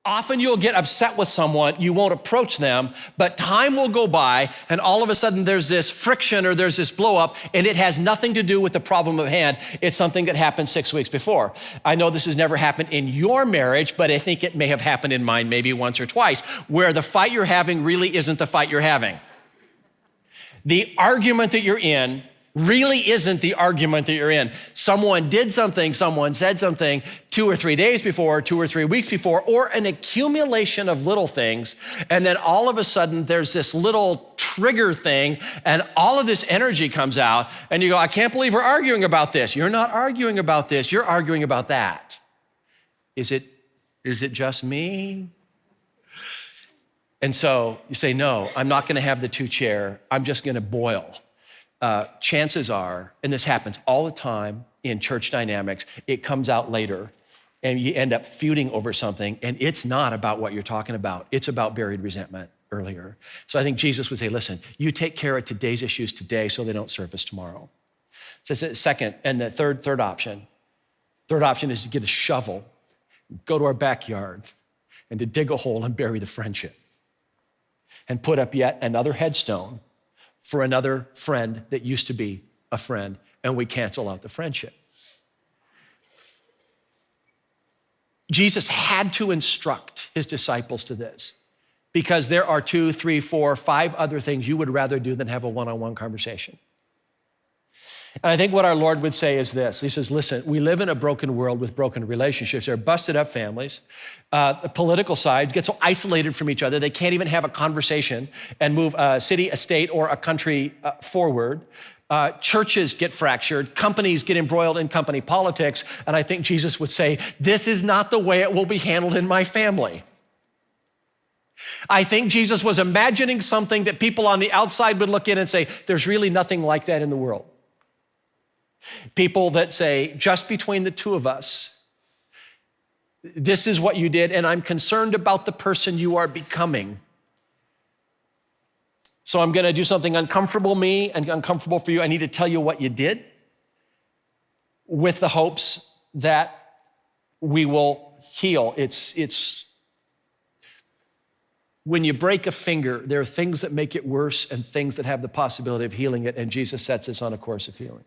Often you'll get upset with someone, you won't approach them, but time will go by and all of a sudden there's this friction or there's this blow up and it has nothing to do with the problem at hand. It's something that happened 6 weeks before. I know this has never happened in your marriage, but I think it may have happened in mine maybe once or twice, where the fight you're having really isn't the fight you're having. The argument that you're in really isn't the argument that you're in. Someone did something, someone said something 2 or 3 days before, 2 or 3 weeks before, or an accumulation of little things. And then all of a sudden there's this little trigger thing and all of this energy comes out and you go, I can't believe we're arguing about this. You're not arguing about this, you're arguing about that. Is it just me? And so you say, no, I'm not gonna have the 2 chair, I'm just gonna boil. Chances are, and this happens all the time in church dynamics, it comes out later and you end up feuding over something and it's not about what you're talking about. It's about buried resentment earlier. So I think Jesus would say, listen, you take care of today's issues today so they don't surface tomorrow. So second, and the third option is to get a shovel, go to our backyard and to dig a hole and bury the friendship and put up yet another headstone for another friend that used to be a friend, and we cancel out the friendship. Jesus had to instruct his disciples to this because there are 2, 3, 4, 5 other things you would rather do than have a one-on-one conversation. And I think what our Lord would say is this. He says, listen, we live in a broken world with broken relationships. There are busted up families. The political side gets so isolated from each other, they can't even have a conversation and move a city, a state, or a country forward. Churches get fractured. Companies get embroiled in company politics. And I think Jesus would say, this is not the way it will be handled in my family. I think Jesus was imagining something that people on the outside would look in and say, there's really nothing like that in the world. People that say, just between the 2 of us, this is what you did, and I'm concerned about the person you are becoming. So I'm gonna do something uncomfortable me and uncomfortable for you. I need to tell you what you did with the hopes that we will heal. It's when you break a finger, there are things that make it worse and things that have the possibility of healing it, and Jesus sets us on a course of healing.